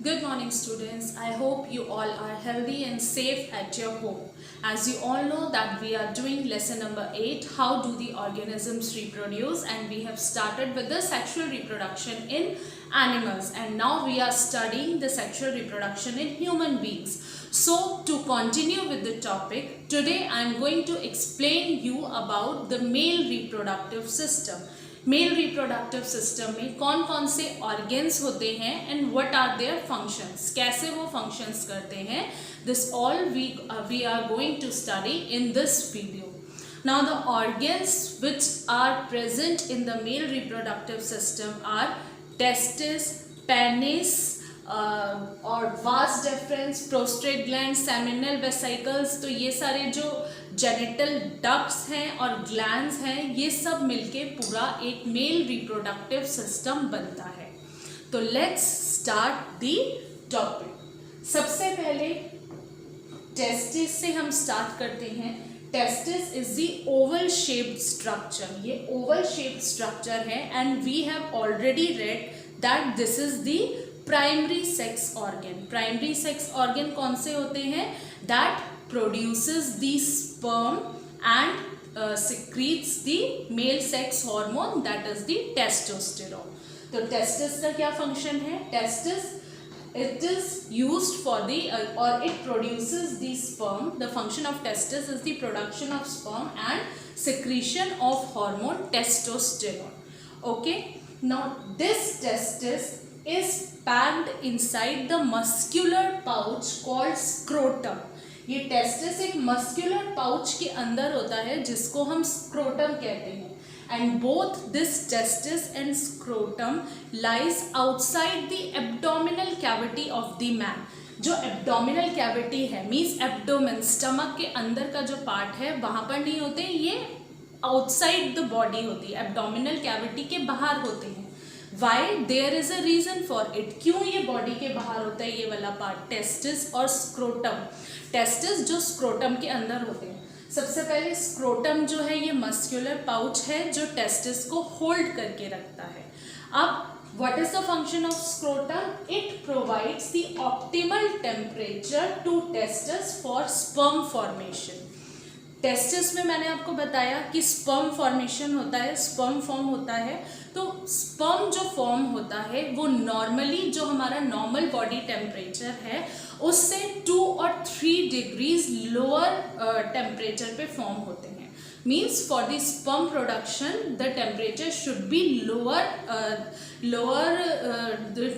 Good morning, students. I hope you all are healthy and safe at your home. As you all know that we are doing lesson number 8, how do the organisms reproduce, and we have started with the sexual reproduction in animals, and now we are studying the sexual reproduction in human beings. So to continue with the topic, today I am going to explain you about the male reproductive system. Male reproductive system में कौन कौन से organs होते हैं and what are their functions, कैसे वो functions करते हैं, this all we are going to study in this video. Now the organs which are present in the male reproductive system are testis, penis और vas deferens, prostate gland, seminal vesicles. तो ये सारे जो genital ducts हैं और glands हैं, ये सब मिलके पूरा एक मेल रिप्रोडक्टिव सिस्टम बनता है. तो लेट्स स्टार्ट द टॉपिक. सबसे पहले टेस्टिस से हम स्टार्ट करते हैं. Testis is the Oval shaped structure. ये ओवल शेप्ड स्ट्रक्चर है and we have already read that this is the primary sex organ. Primary sex organ कौन से होते हैं? That produces the sperm and secretes the male sex hormone, that is the testosterone. तो testis का क्या function है? Testis, it is used for the or it produces the sperm. The function of testis is the production of sperm and secretion of hormone testosterone. Okay, now this testis is packed inside the muscular pouch called scrotum. ये testis एक muscular pouch के अंदर होता है जिसको हम scrotum कहते हैं. And both this testis and scrotum lies outside the abdominal cavity of the man. जो एब्डोमिनल कैविटी है मीन्स एब्डोमेन, स्टमक के अंदर का जो पार्ट है वहाँ पर नहीं होते, ये आउटसाइड द बॉडी होती है, एब्डोमिनल कैविटी के बाहर होते हैं. Y? There is a reason for it. क्यों ये बॉडी के बाहर होता है ये वाला पार्ट, टेस्टिस और स्क्रोटम. टेस्टिस जो स्क्रोटम के अंदर होते हैं. सबसे पहले स्क्रोटम जो है ये मस्कुलर पाउच है जो टेस्टिस को होल्ड करके रखता है. अब what is the function of scrotum? It provides the optimal temperature to testis for sperm formation. Testis में मैंने आपको बताया कि स्पर्म फॉर्मेशन होता है, स्पर्म फॉर्म होता है. तो स्पर्म जो फॉर्म होता है वो नॉर्मली जो हमारा नॉर्मल बॉडी टेम्परेचर है उससे 2 और 3 डिग्रीज लोअर टेम्परेचर पे फॉर्म होते हैं. Means for the sperm production the temperature should be lower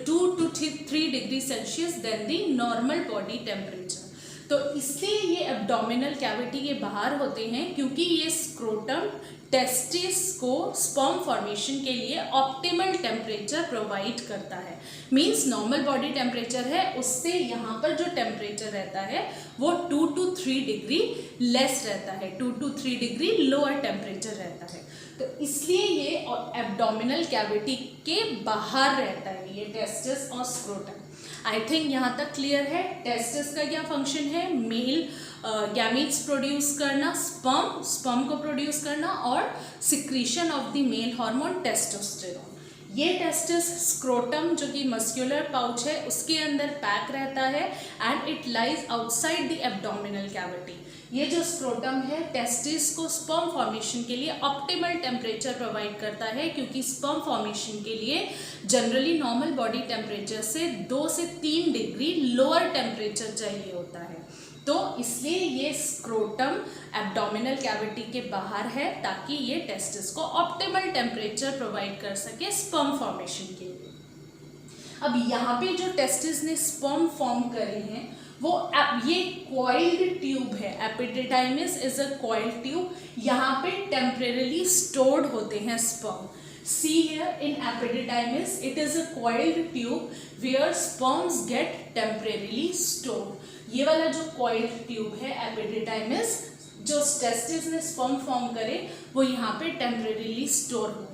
2 to 3 degree Celsius then the normal body temperature. तो इसलिए ये एब्डोमिनल कैविटी के बाहर होते हैं क्योंकि ये स्क्रोटम टेस्टिस को स्पर्म फॉर्मेशन के लिए ऑप्टिमल टेम्परेचर प्रोवाइड करता है. मींस नॉर्मल बॉडी टेम्परेचर है उससे यहाँ पर जो टेम्परेचर रहता है वो 2 to 3 डिग्री लेस रहता है, 2 to 3 डिग्री लोअर टेम्परेचर रहता है. तो इसलिए ये एब्डोमिनल कैविटी के बाहर रहता है ये टेस्टिस और स्क्रोटम. आई थिंक यहाँ तक क्लियर है. टेस्टिस का क्या फंक्शन है? मेल गैमीट्स प्रोड्यूस करना, स्पर्म को प्रोड्यूस करना और secretion of the male hormone testosterone. ये टेस्टिस स्क्रोटम जो कि मस्कुलर पाउच है उसके अंदर पैक रहता है and it lies outside the abdominal cavity. ये जो स्क्रोटम है टेस्टिस को स्पर्म फॉर्मेशन के लिए ऑप्टिमल टेम्परेचर प्रोवाइड करता है क्योंकि स्पर्म फॉर्मेशन के लिए जनरली नॉर्मल बॉडी टेम्परेचर से 2 से 3 डिग्री लोअर टेम्परेचर चाहिए होता है. तो इसलिए ये स्क्रोटम एब्डोमिनल कैविटी के बाहर है ताकि ये टेस्टिस को ऑप्टिमल टेम्परेचर प्रोवाइड कर सके स्पर्म फॉर्मेशन के लिए. अब यहाँ पे जो टेस्टिस ने स्पर्म फॉर्म करे हैं वो ये कॉइल्ड ट्यूब है. Epididymis is a coiled tube. यहाँ पे टेम्परेरीली स्टोर्ड होते हैं sperm. See here in epididymis, it is a coiled tube where sperms get temporarily stored. ये वाला जो coiled tube है epididymis, जो टेस्टिस ने sperm form करे वो यहाँ पे temporarily store हो.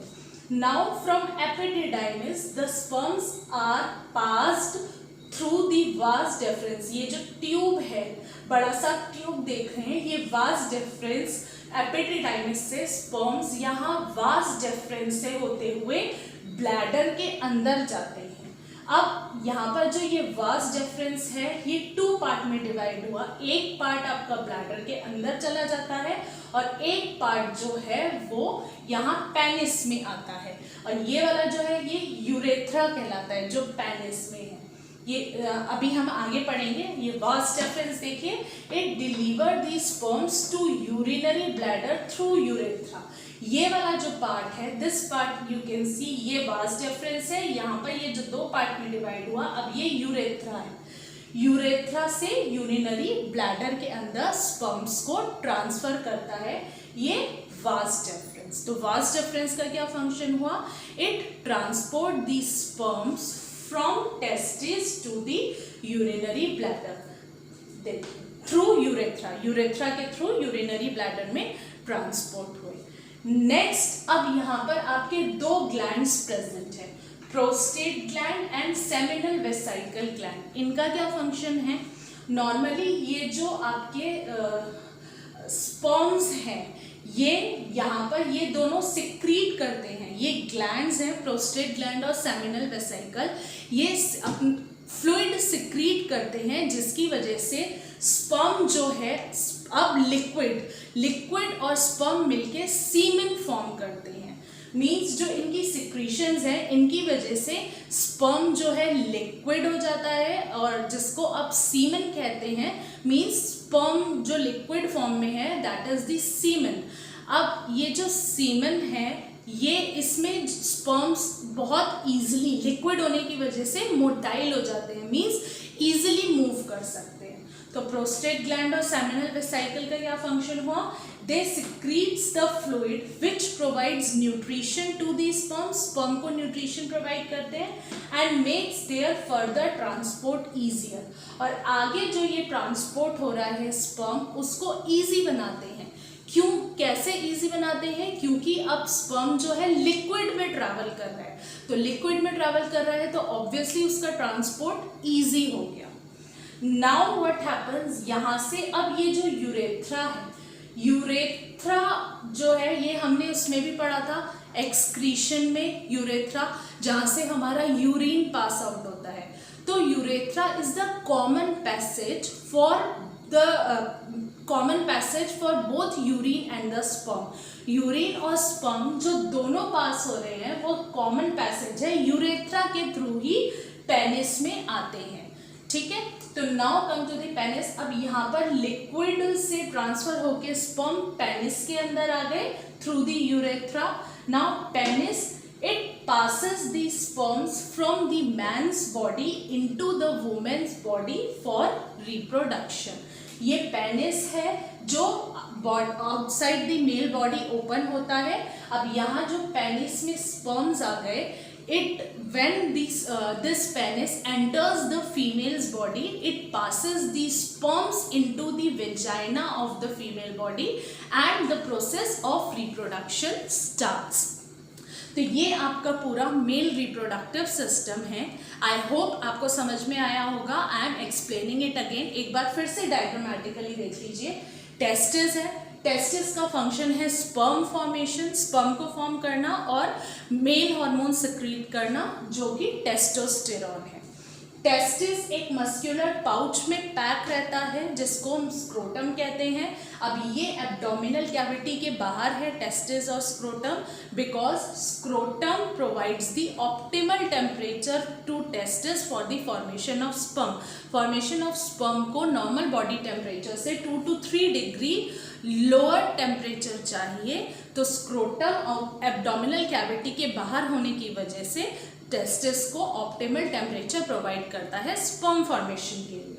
Now from epididymis, the sperms are passed through the vas deferens. ये जो ट्यूब है, बड़ा सा ट्यूब देख रहे हैं, ये vas deferens एपिडिडाइमिस से स्पर्म्स यहाँ वास डेफरेंस से होते हुए ब्लैडर के अंदर जाते हैं. अब यहाँ पर जो ये वास डेफरेंस है ये 2 पार्ट में डिवाइड हुआ। एक पार्ट आपका ब्लैडर के अंदर चला जाता है और एक पार्ट जो है वो यहाँ पेनिस में आता है, और ये वाला जो है ये यूरेथ्रा कहलाता है जो पेनिस में है। ये अभी हम आगे पढ़ेंगे। ये वास डेफरेंस देखिए, it deliver the sperms to urinary bladder through urethra. ये वाला जो पार्ट है, this part you can see, ये वास डेफरेंस है। यहाँ पर ये जो 2 पार्ट में डिवाइड हुआ, अब ये यूरेथ्रा है। यूरेथ्रा से यूरिनरी ब्लैडर के अंदर स्पर्म्स को ट्रांसफर करता है ये वास डेफरेंस। तो वास डेफरेंस का क्या फंक्शन हुआ? It transport the sperms from testis to the urinary bladder, देखिए थ्रू यूरेथ्रा, यूरेथ्रा के थ्रू यूरिनरी ब्लैडर में ट्रांसपोर्ट हुए। नेक्स्ट, अब यहाँ पर आपके 2 ग्लैंड्स प्रेजेंट है, prostate gland and seminal vesicle gland. इनका क्या फंक्शन है? नॉर्मली ये जो आपके स्पर्म्स हैं, ये यहाँ पर ये दोनों सिक्रीट करते हैं। ये ग्लैंड्स हैं, प्रोस्टेट ग्लैंड और सेमिनल वेसिकल, ये फ्लूइड सिक्रीट करते हैं, जिसकी वजह से स्पर्म जो है अब लिक्विड और स्पर्म मिलके सीमेन फॉर्म करते हैं। मीन्स जो इनकी सिक्रीशंस हैं, इनकी वजह से स्पर्म जो है लिक्विड हो जाता है, और जिसको अब सीमेन कहते हैं। मीन्स स्पर्म जो लिक्विड फॉर्म में है, दैट इज द सीमेन। अब ये जो सीमेन है, ये इसमें स्पर्म्स बहुत इजीली लिक्विड होने की वजह से मोटाइल हो जाते हैं, मीन्स इजीली मूव कर सकते हैं। तो प्रोस्टेट ग्लैंड और सेमिनल वेसिकल का क्या फंक्शन हुआ? They secretes the fluid which provides nutrition to the sperm, sperm को न्यूट्रिशन प्रोवाइड करते हैं, and makes their further transport easier. और आगे जो ये ट्रांसपोर्ट हो रहा है स्पर्म, उसको ईजी बनाते हैं। क्यों, कैसे इजी बनाते हैं? क्योंकि अब स्पर्म जो है लिक्विड में ट्रैवल कर रहा है, तो लिक्विड में ट्रैवल कर रहा है तो ऑब्वियसली उसका ट्रांसपोर्ट इजी हो गया। नाउ व्हाट हैपन्स, यहाँ से अब ये जो यूरेथ्रा है, यूरेथ्रा जो है ये हमने उसमें भी पढ़ा था एक्सक्रीशन में, यूरेथ्रा जहाँ से हमारा यूरिन पास आउट होता है। तो urethra is the common passage for both urine and the sperm. Urine और स्पर्म जो दोनों पास हो रहे हैं वो कॉमन पैसेज है, यूरेथ्रा के थ्रू ही पेनिस में आते हैं। ठीक है, तो now come to the penis. अब यहाँ पर लिक्विड से ट्रांसफर होके स्पर्म पेनिस के अंदर आ गए through the urethra. Now penis, it passes the sperms from the man's body into the woman's body for reproduction। ये पेनिस है जो outside the mail body open होता है। अब यहाँ जो पेनिस में स्पर्म्स आ गए, when this penis enters the female's body, it passes the sperms into the vagina of the female body and the process of reproduction starts। तो ये आपका पूरा मेल रिप्रोडक्टिव सिस्टम है। आई होप आपको समझ में आया होगा। I am explaining it again, एक बार फिर से डायग्रामेटिकली देख लीजिए। टेस्टिस है, टेस्टिस का फंक्शन है स्पर्म फॉर्मेशन, स्पर्म को फॉर्म करना और मेल हार्मोन सिक्रीट करना जो कि टेस्टोस्टेरॉन है। टेस्टिस एक मस्कुलर पाउच में पैक रहता है जिसको हम स्क्रोटम कहते हैं। अब ये एब्डोमिनल कैविटी के बाहर है टेस्टिस और scrotum, because scrotum provides the optimal temperature to testis for the formation of sperm. Formation of sperm को नॉर्मल बॉडी टेम्परेचर से 2 to 3 डिग्री लोअर टेम्परेचर चाहिए, तो स्क्रोटम और एब्डोमिनल कैविटी के बाहर होने की वजह से टेस्टिस को ऑप्टिमल टेम्परेचर प्रोवाइड करता है स्पर्म फॉर्मेशन के लिए।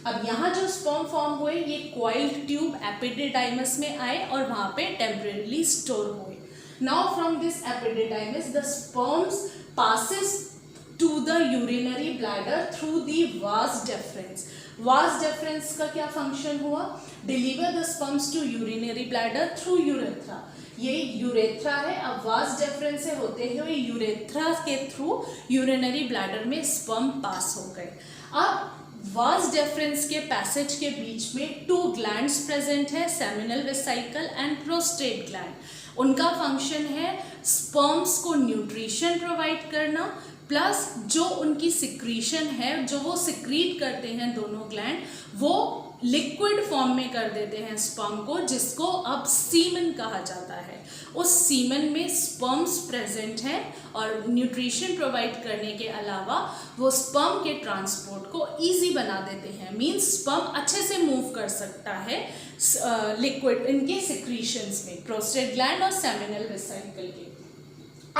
अब यहाँ जो स्पर्म फॉर्म हुए ये कॉइल्ड ट्यूब एपिडिडाइमस में आए और वहाँ पे टेम्परेरीली स्टोर हुए। Now from this epididymis the sperms passes to the urinary bladder through the vas deferens. Vas deferens का क्या फंक्शन हुआ? Deliver the sperms to urinary bladder through urethra. ये यूरेथ्रा है। अब वास डेफरेंस से होते हुए यूरेथ्रा के थ्रू यूरिनरी ब्लैडर में स्पर्म पास हो गए। अब वास डेफरेंस के पैसेज के बीच में 2 ग्लैंड्स प्रेजेंट है, seminal vesicle and prostate gland. उनका फंक्शन है स्पर्म्स को न्यूट्रिशन प्रोवाइड करना प्लस जो उनकी सिक्रीशन है, जो वो सिक्रीट करते हैं दोनों ग्लैंड, वो लिक्विड फॉर्म में कर देते हैं स्पर्म को, जिसको अब सीमन कहा जाता है। उस सीमन में स्पर्म्स प्रेजेंट हैं और न्यूट्रिशन प्रोवाइड करने के अलावा वो स्पर्म के ट्रांसपोर्ट को इजी बना देते हैं। मींस स्पर्म अच्छे से मूव कर सकता है लिक्विड इनके सिक्रीशंस में, प्रोस्टेट ग्लैंड और सेमिनल वेसिकल के।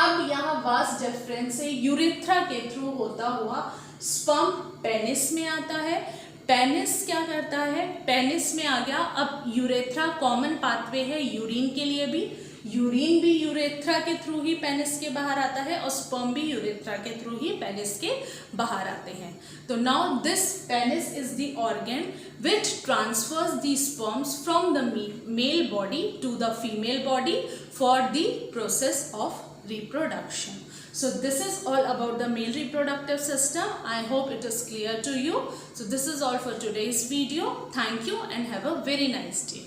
अब यहाँ वास्ट डिफरेंस है, यूरेथ्रा के थ्रू होता हुआ स्पर्म पेनिस में आता है। पेनिस क्या करता है, पेनिस में आ गया, अब यूरेथ्रा कॉमन पाथवे है यूरिन के लिए भी, यूरिन भी यूरेथ्रा के थ्रू ही पेनिस के बाहर आता है और स्पर्म भी यूरेथ्रा के थ्रू ही पेनिस के बाहर आते हैं। तो now this penis is the organ which transfers the sperms from the male body to the female body for the process of reproduction. So this is all about the male reproductive system. I hope it is clear to you. So this is all for today's video. Thank you and have a very nice day.